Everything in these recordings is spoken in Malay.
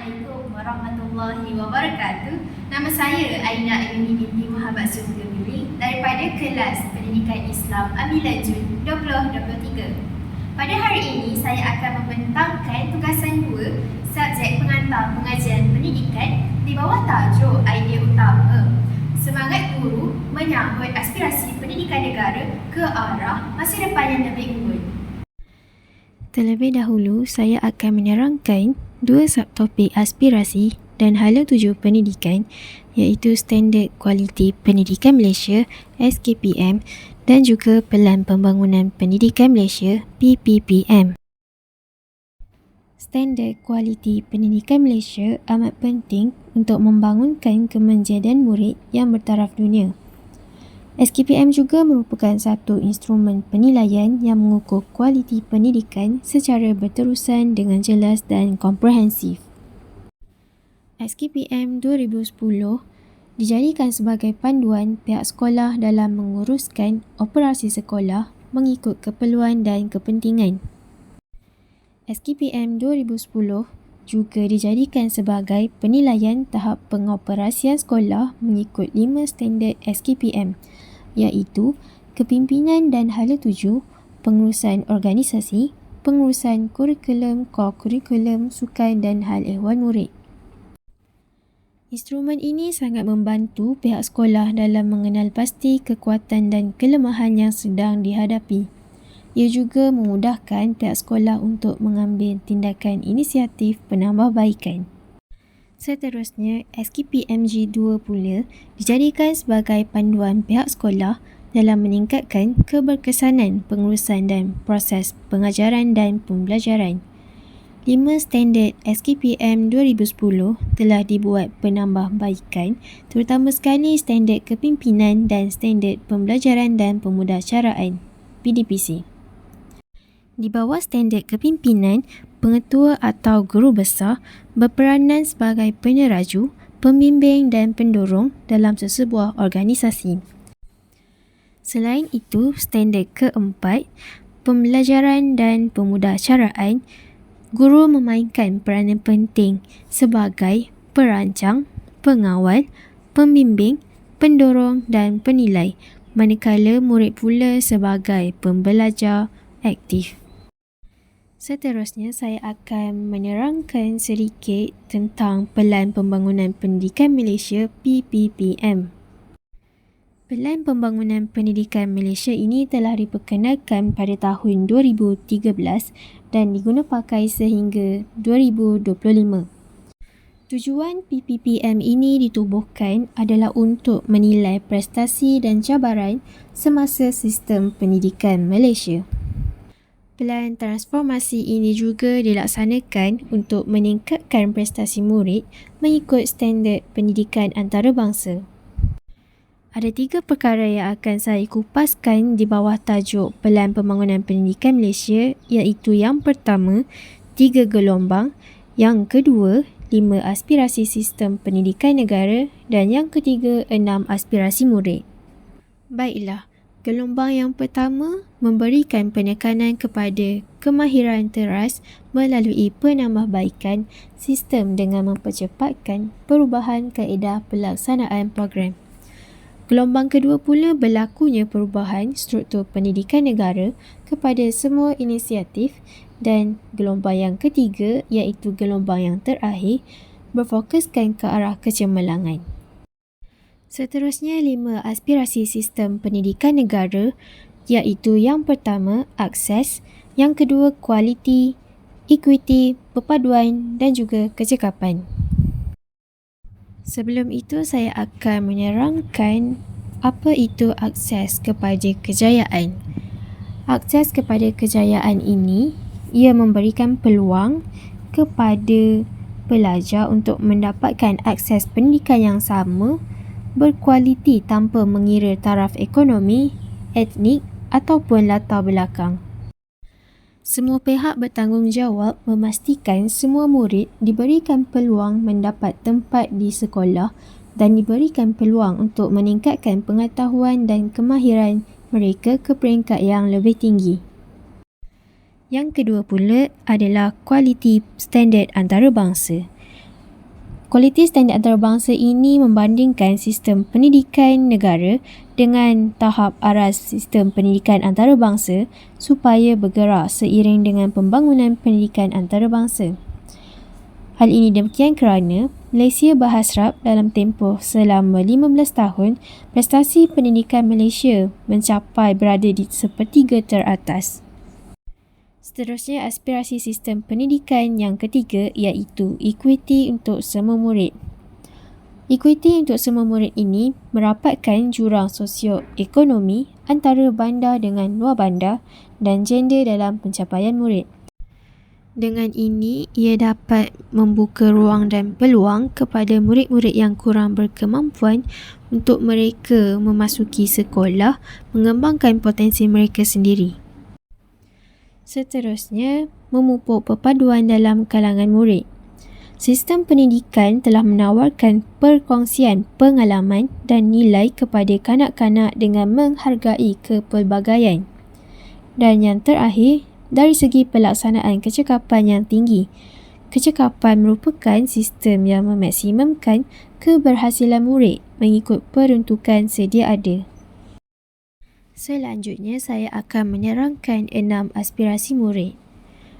Assalamualaikum warahmatullahi wabarakatuh. Nama saya Aina Ayuni binti Muhammad Zulkifli daripada kelas Pendidikan Islam Amila Jun 2023. Pada hari ini saya akan membentangkan tugasan 2 subjek pengantar pengajian pendidikan di bawah tajuk idea utama. Semangat guru menyambut aspirasi pendidikan negara ke arah masa depan yang lebih unggul. Terlebih dahulu, saya akan menerangkan 2 subtopik aspirasi dan hala tuju pendidikan iaitu Standard Kualiti Pendidikan Malaysia SKPM dan juga Pelan Pembangunan Pendidikan Malaysia PPPM. Standard Kualiti Pendidikan Malaysia amat penting untuk membangunkan kemenjadian murid yang bertaraf dunia. SKPM juga merupakan satu instrumen penilaian yang mengukur kualiti pendidikan secara berterusan dengan jelas dan komprehensif. SKPM 2010 dijadikan sebagai panduan pihak sekolah dalam menguruskan operasi sekolah mengikut keperluan dan kepentingan. SKPM 2010 juga dijadikan sebagai penilaian tahap pengoperasian sekolah mengikut 5 standard SKPM iaitu kepimpinan dan hala tuju, pengurusan organisasi, pengurusan kurikulum, ko-kurikulum, sukan dan hal ehwal murid. Instrumen ini sangat membantu pihak sekolah dalam mengenal pasti kekuatan dan kelemahan yang sedang dihadapi. Ia juga memudahkan pihak sekolah untuk mengambil tindakan inisiatif penambahbaikan. Seterusnya, SKPMG2 pula dijadikan sebagai panduan pihak sekolah dalam meningkatkan keberkesanan pengurusan dan proses pengajaran dan pembelajaran. 5 standard SKPM 2010 telah dibuat penambahbaikan, terutama sekali standard kepimpinan dan standard pembelajaran dan pemudacaraan PDPC. Di bawah standard kepimpinan, pengetua atau guru besar berperanan sebagai peneraju, pembimbing dan pendorong dalam sesebuah organisasi. Selain itu, standard keempat, pembelajaran dan pemudacaraan, guru memainkan peranan penting sebagai perancang, pengawal, pembimbing, pendorong dan penilai, manakala murid pula sebagai pembelajar aktif. Seterusnya, saya akan menerangkan sedikit tentang Pelan Pembangunan Pendidikan Malaysia PPPM. Pelan Pembangunan Pendidikan Malaysia ini telah diperkenalkan pada tahun 2013 dan digunapakai sehingga 2025. Tujuan PPPM ini ditubuhkan adalah untuk menilai prestasi dan cabaran semasa sistem pendidikan Malaysia. Pelan transformasi ini juga dilaksanakan untuk meningkatkan prestasi murid mengikut standard pendidikan antarabangsa. Ada 3 perkara yang akan saya kupaskan di bawah tajuk Pelan Pembangunan Pendidikan Malaysia iaitu yang pertama, 3 gelombang, yang kedua, 5 aspirasi sistem pendidikan negara dan yang ketiga, 6 aspirasi murid. Baiklah. Gelombang yang pertama memberikan penekanan kepada kemahiran teras melalui penambahbaikan sistem dengan mempercepatkan perubahan kaedah pelaksanaan program. Gelombang kedua pula berlakunya perubahan struktur pendidikan negara kepada semua inisiatif dan gelombang yang ketiga iaitu gelombang yang terakhir berfokuskan ke arah kecemerlangan. Seterusnya, 5 aspirasi sistem pendidikan negara iaitu yang pertama, akses, yang kedua, kualiti, equity, perpaduan dan juga kecekapan. Sebelum itu, saya akan menerangkan apa itu akses kepada kejayaan. Akses kepada kejayaan ini, ia memberikan peluang kepada pelajar untuk mendapatkan akses pendidikan yang sama berkualiti tanpa mengira taraf ekonomi, etnik ataupun latar belakang. Semua pihak bertanggungjawab memastikan semua murid diberikan peluang mendapat tempat di sekolah dan diberikan peluang untuk meningkatkan pengetahuan dan kemahiran mereka ke peringkat yang lebih tinggi. Yang kedua pula adalah kualiti standard antarabangsa. Kualiti standard antarabangsa ini membandingkan sistem pendidikan negara dengan tahap aras sistem pendidikan antarabangsa supaya bergerak seiring dengan pembangunan pendidikan antarabangsa. Hal ini demikian kerana Malaysia berhasrap dalam tempoh selama 15 tahun prestasi pendidikan Malaysia mencapai berada di sepertiga teratas. Seterusnya, aspirasi sistem pendidikan yang ketiga iaitu equity untuk semua murid. Equity untuk semua murid ini merapatkan jurang sosioekonomi antara bandar dengan luar bandar dan gender dalam pencapaian murid. Dengan ini, ia dapat membuka ruang dan peluang kepada murid-murid yang kurang berkemampuan untuk mereka memasuki sekolah, mengembangkan potensi mereka sendiri. Seterusnya, memupuk perpaduan dalam kalangan murid. Sistem pendidikan telah menawarkan perkongsian pengalaman dan nilai kepada kanak-kanak dengan menghargai kepelbagaian. Dan yang terakhir, dari segi pelaksanaan kecekapan yang tinggi. Kecekapan merupakan sistem yang memaksimumkan keberhasilan murid mengikut peruntukan sedia ada. Selanjutnya, saya akan menerangkan 6 aspirasi murid.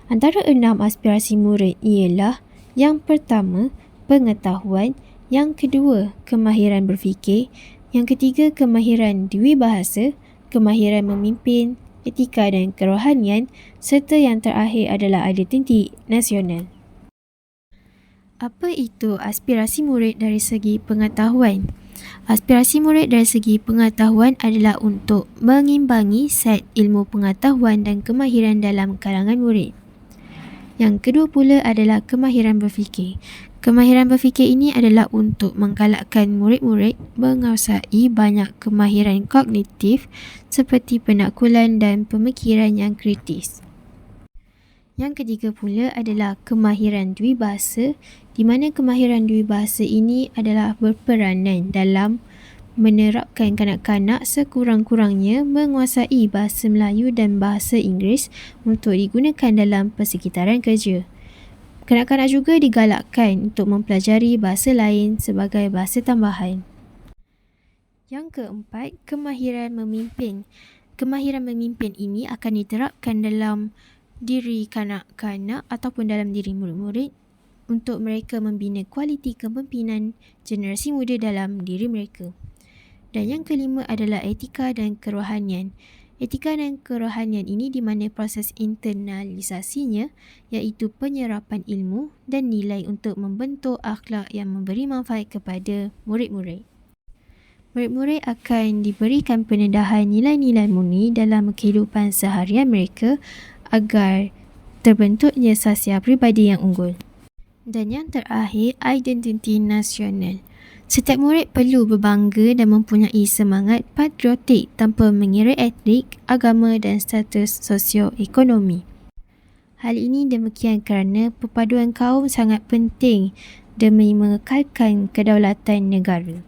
Antara 6 aspirasi murid ialah yang pertama, pengetahuan, yang kedua, kemahiran berfikir, yang ketiga, kemahiran dwibahasa, kemahiran memimpin, etika dan kerohanian, serta yang terakhir adalah identiti nasional. Apa itu aspirasi murid dari segi pengetahuan? Aspirasi murid dari segi pengetahuan adalah untuk mengimbangi set ilmu pengetahuan dan kemahiran dalam kalangan murid. Yang kedua pula adalah kemahiran berfikir. Kemahiran berfikir ini adalah untuk menggalakkan murid-murid menguasai banyak kemahiran kognitif seperti penaklukan dan pemikiran yang kritis. Yang ketiga pula adalah kemahiran dwibahasa, di mana kemahiran dwibahasa ini adalah berperanan dalam menerapkan kanak-kanak sekurang-kurangnya menguasai bahasa Melayu dan bahasa Inggeris untuk digunakan dalam persekitaran kerja. Kanak-kanak juga digalakkan untuk mempelajari bahasa lain sebagai bahasa tambahan. Yang keempat, kemahiran memimpin. Kemahiran memimpin ini akan diterapkan dalam diri kanak-kanak ataupun dalam diri murid-murid untuk mereka membina kualiti kepimpinan generasi muda dalam diri mereka. Dan yang kelima adalah etika dan kerohanian. Etika dan kerohanian ini di mana proses internalisasinya iaitu penyerapan ilmu dan nilai untuk membentuk akhlak yang memberi manfaat kepada murid-murid. Murid-murid akan diberikan pendedahan nilai-nilai murni dalam kehidupan seharian mereka agar terbentuknya sasiar pribadi yang unggul. Dan yang terakhir, identiti nasional. Setiap murid perlu berbangga dan mempunyai semangat patriotik tanpa mengira etnik, agama dan status sosioekonomi. Hal ini demikian kerana perpaduan kaum sangat penting demi mengekalkan kedaulatan negara.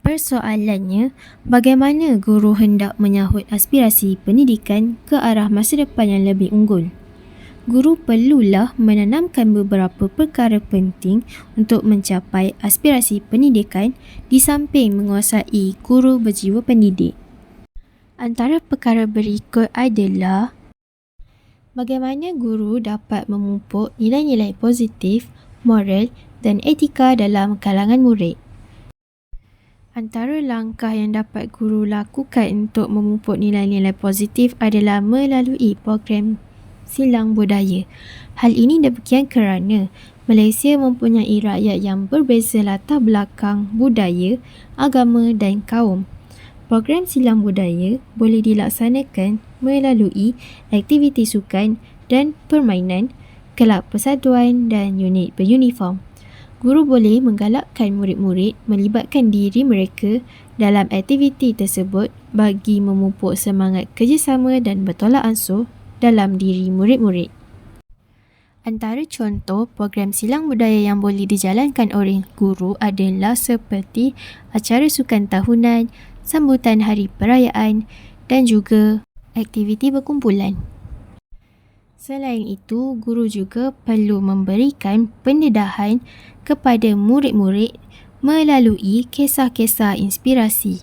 Persoalannya, bagaimana guru hendak menyahut aspirasi pendidikan ke arah masa depan yang lebih unggul? Guru perlulah menanamkan beberapa perkara penting untuk mencapai aspirasi pendidikan di samping menguasai guru berjiwa pendidik. Antara perkara berikut adalah bagaimana guru dapat memupuk nilai-nilai positif, moral dan etika dalam kalangan murid. Antara langkah yang dapat guru lakukan untuk memupuk nilai-nilai positif adalah melalui program silang budaya. Hal ini demikian kerana Malaysia mempunyai rakyat yang berbeza latar belakang budaya, agama dan kaum. Program silang budaya boleh dilaksanakan melalui aktiviti sukan dan permainan, kelab persatuan dan unit beruniform. Guru boleh menggalakkan murid-murid melibatkan diri mereka dalam aktiviti tersebut bagi memupuk semangat kerjasama dan bertolak ansur dalam diri murid-murid. Antara contoh program silang budaya yang boleh dijalankan oleh guru adalah seperti acara sukan tahunan, sambutan hari perayaan dan juga aktiviti berkumpulan. Selain itu, guru juga perlu memberikan pendedahan kepada murid-murid melalui kisah-kisah inspirasi.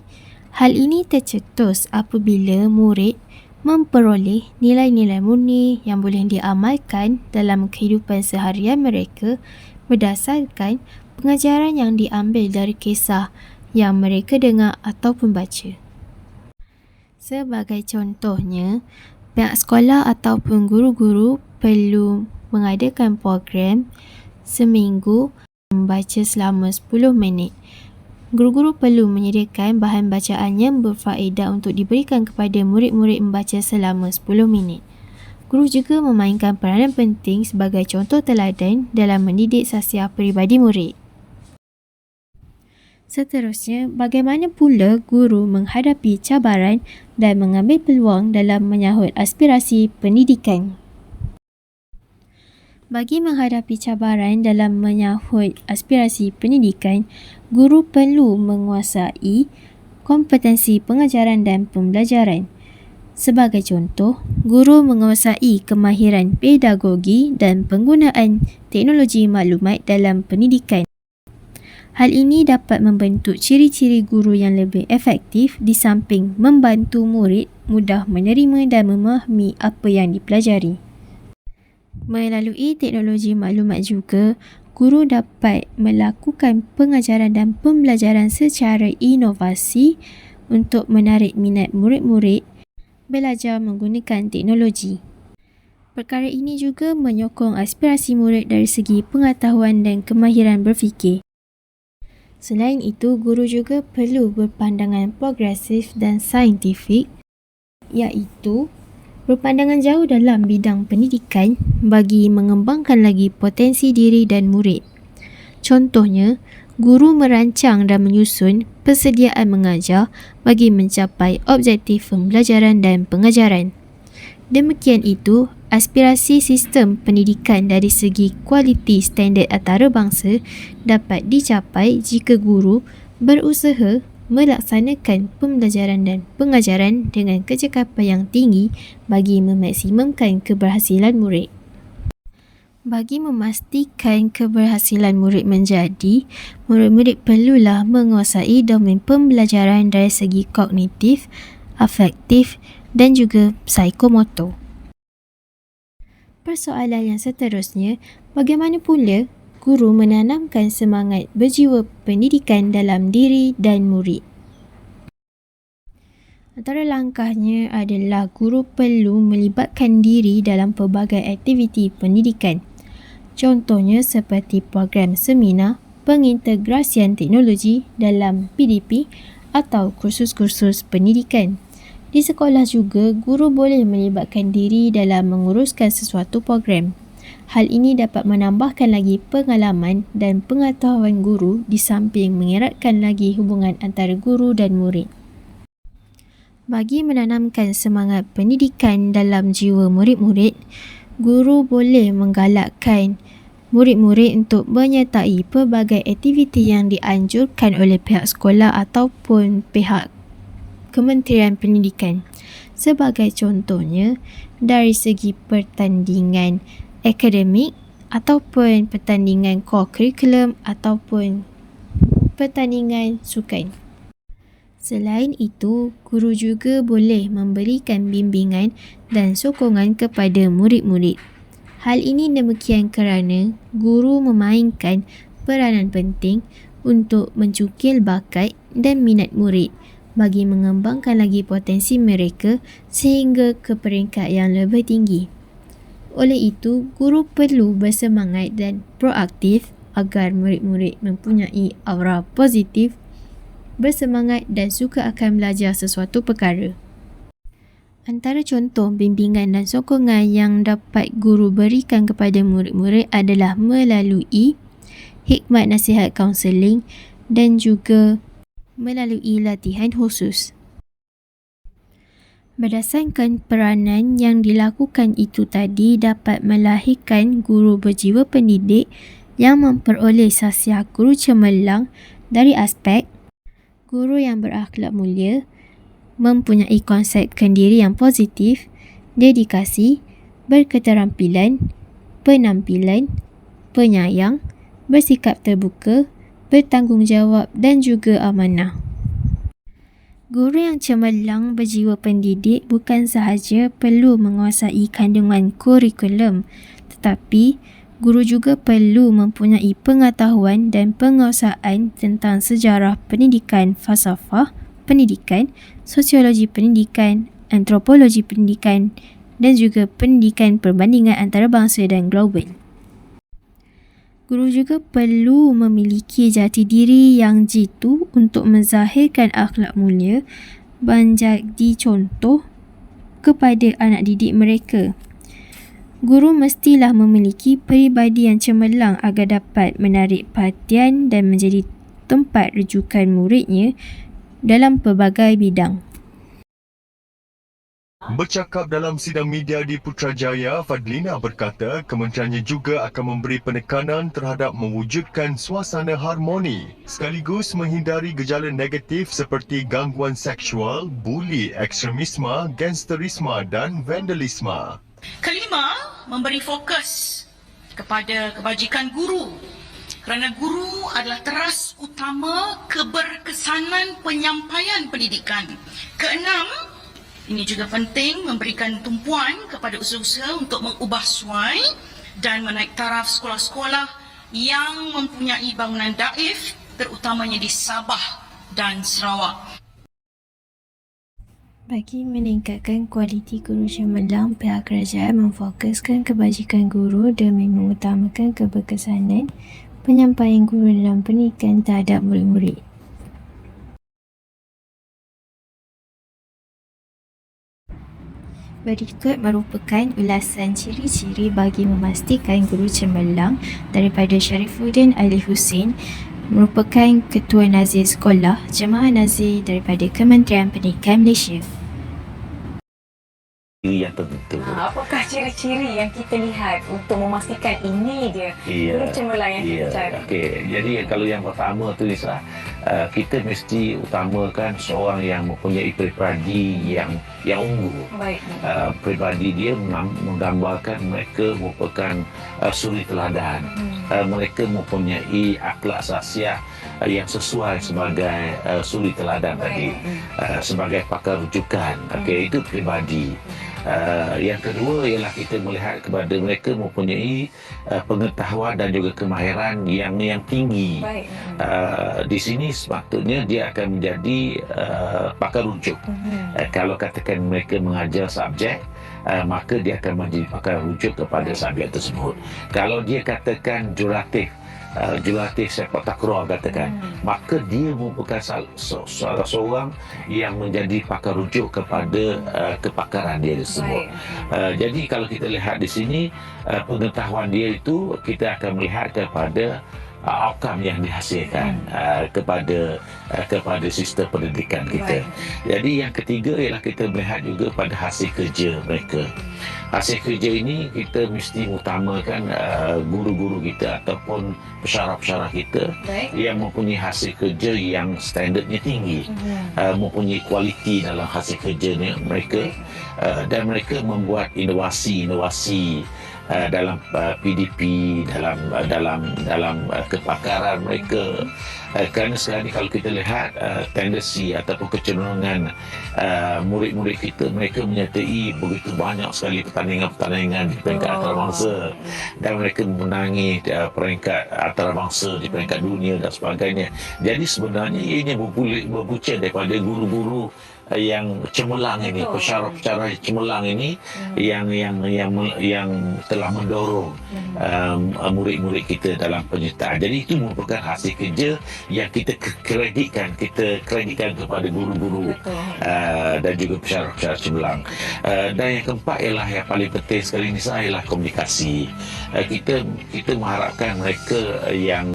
Hal ini tercetus apabila murid memperoleh nilai-nilai murni yang boleh diamalkan dalam kehidupan seharian mereka berdasarkan pengajaran yang diambil dari kisah yang mereka dengar ataupun baca. Sebagai contohnya, pihak sekolah ataupun guru-guru perlu mengadakan program seminggu membaca selama 10 minit. Guru-guru perlu menyediakan bahan bacaan yang berfaedah untuk diberikan kepada murid-murid membaca selama 10 minit. Guru juga memainkan peranan penting sebagai contoh teladan dalam mendidik sasiah peribadi murid. Seterusnya, bagaimana pula guru menghadapi cabaran dan mengambil peluang dalam menyahut aspirasi pendidikan? Bagi menghadapi cabaran dalam menyahut aspirasi pendidikan, guru perlu menguasai kompetensi pengajaran dan pembelajaran. Sebagai contoh, guru menguasai kemahiran pedagogi dan penggunaan teknologi maklumat dalam pendidikan. Hal ini dapat membentuk ciri-ciri guru yang lebih efektif di samping membantu murid mudah menerima dan memahami apa yang dipelajari. Melalui teknologi maklumat juga, guru dapat melakukan pengajaran dan pembelajaran secara inovasi untuk menarik minat murid-murid belajar menggunakan teknologi. Perkara ini juga menyokong aspirasi murid dari segi pengetahuan dan kemahiran berfikir. Selain itu, guru juga perlu berpandangan progresif dan saintifik, iaitu berpandangan jauh dalam bidang pendidikan bagi mengembangkan lagi potensi diri dan murid. Contohnya, guru merancang dan menyusun persediaan mengajar bagi mencapai objektif pembelajaran dan pengajaran. Demikian itu, aspirasi sistem pendidikan dari segi kualiti standard antarabangsa dapat dicapai jika guru berusaha melaksanakan pembelajaran dan pengajaran dengan kecekapan yang tinggi bagi memaksimumkan keberhasilan murid. Bagi memastikan keberhasilan murid menjadi, murid-murid perlulah menguasai domain pembelajaran dari segi kognitif, afektif dan juga psikomotor. Persoalan yang seterusnya, bagaimana pula guru menanamkan semangat berjiwa pendidikan dalam diri dan murid? Antara langkahnya adalah guru perlu melibatkan diri dalam pelbagai aktiviti pendidikan. Contohnya seperti program seminar, pengintegrasian teknologi dalam PDP atau kursus-kursus pendidikan. Di sekolah juga, guru boleh melibatkan diri dalam menguruskan sesuatu program. Hal ini dapat menambahkan lagi pengalaman dan pengetahuan guru di samping mengeratkan lagi hubungan antara guru dan murid. Bagi menanamkan semangat pendidikan dalam jiwa murid-murid, guru boleh menggalakkan murid-murid untuk menyertai pelbagai aktiviti yang dianjurkan oleh pihak sekolah ataupun pihak Kementerian Pendidikan. Sebagai contohnya, dari segi pertandingan akademik ataupun pertandingan core curriculum ataupun pertandingan sukan. Selain itu, guru juga boleh memberikan bimbingan dan sokongan kepada murid-murid. Hal ini demikian kerana guru memainkan peranan penting untuk mencukil bakat dan minat murid bagi mengembangkan lagi potensi mereka sehingga ke peringkat yang lebih tinggi. Oleh itu, guru perlu bersemangat dan proaktif agar murid-murid mempunyai aura positif, bersemangat dan suka akan belajar sesuatu perkara. Antara contoh bimbingan dan sokongan yang dapat guru berikan kepada murid-murid adalah melalui hikmat nasihat kaunseling dan juga melalui latihan khusus. Berdasarkan peranan yang dilakukan itu tadi dapat melahirkan guru berjiwa pendidik yang memperoleh sasiah guru cemerlang dari aspek guru yang berakhlak mulia, mempunyai konsep kendiri yang positif, dedikasi, berketerampilan, penampilan, penyayang, bersikap terbuka, bertanggungjawab dan juga amanah. Guru yang cemerlang berjiwa pendidik bukan sahaja perlu menguasai kandungan kurikulum, tetapi guru juga perlu mempunyai pengetahuan dan penguasaan tentang sejarah pendidikan, falsafah pendidikan, sosiologi pendidikan, antropologi pendidikan dan juga pendidikan perbandingan antarabangsa dan global. Guru juga perlu memiliki jati diri yang jitu untuk menzahirkan akhlak mulia, menjadi contoh kepada anak didik mereka. Guru mestilah memiliki peribadi yang cemerlang agar dapat menarik perhatian dan menjadi tempat rujukan muridnya dalam pelbagai bidang. Bercakap dalam sidang media di Putrajaya, Fadlina berkata kementeriannya juga akan memberi penekanan terhadap mewujudkan suasana harmoni sekaligus menghindari gejala negatif seperti gangguan seksual, buli, ekstremisme, gangsterisme dan vandalisme. Kelima, memberi fokus kepada kebajikan guru kerana guru adalah teras utama keberkesanan penyampaian pendidikan. Keenam, ini juga penting memberikan tumpuan kepada usaha-usaha untuk mengubah suai dan menaik taraf sekolah-sekolah yang mempunyai bangunan daif, terutamanya di Sabah dan Sarawak. Bagi meningkatkan kualiti guru cemerlang, pihak kerajaan memfokuskan kebajikan guru demi mengutamakan keberkesanan penyampaian guru dalam pendidikan terhadap murid-murid. Berikut merupakan ulasan ciri-ciri bagi memastikan guru cemerlang daripada Sharifuddin Ali Hussein, merupakan Ketua Nazir Sekolah Jemaah Nazir daripada Kementerian Pendidikan Malaysia. Yang tertentu. Apakah ciri-ciri yang kita lihat untuk memastikan ini dia guru cemerlang yang kita cari? Okey, jadi kalau yang pertama tu Lisa, kita mesti utamakan seorang yang mempunyai pribadi yang unggul. Baik. Pribadi dia menggambarkan mereka merupakan suri teladan. Mereka mempunyai akhlak sasiah yang sesuai sebagai suri teladan tadi, sebagai pakar rujukan. Okey, itu pribadi. Yang kedua ialah kita melihat kepada mereka mempunyai pengetahuan dan juga kemahiran yang tinggi. Di sini sepatutnya dia akan menjadi pakar rujuk. Kalau katakan mereka mengajar subjek, maka dia akan menjadi pakar rujuk kepada subjek tersebut. Kalau dia katakan jurulatih sepak takraw katakan, maka dia merupakan salah seorang yang menjadi pakar rujuk kepada kepakaran dia tersebut. Jadi kalau kita lihat di sini, pengetahuan dia itu kita akan melihat kepada outcome yang dihasilkan kepada sistem pendidikan kita. Jadi yang ketiga ialah kita melihat juga pada hasil kerja mereka. Hasil kerja ini kita mesti utamakan guru-guru kita ataupun pensyarah-pensyarah kita yang mempunyai hasil kerja yang standardnya tinggi, mempunyai kualiti dalam hasil kerjanya mereka, dan mereka membuat inovasi-inovasi dalam PDP, dalam kepakaran mereka. Kerana sekarang ni kalau kita lihat tendensi ataupun kecenderungan murid-murid kita, mereka menyertai begitu banyak sekali pertandingan-pertandingan di peringkat antarabangsa, dan mereka memenangi peringkat antarabangsa di peringkat dunia dan sebagainya. Jadi sebenarnya ianya berpunca daripada guru-guru yang cemerlang ini, pensyarah-pensyarah cemerlang ini yang telah mendorong murid-murid kita dalam penyertaan. Jadi itu merupakan hasil kerja yang kita kreditkan kepada guru-guru dan juga pensyarah-pensyarah cemerlang. Dan yang keempat ialah yang paling penting sekali ini ialah komunikasi. Kita mengharapkan mereka yang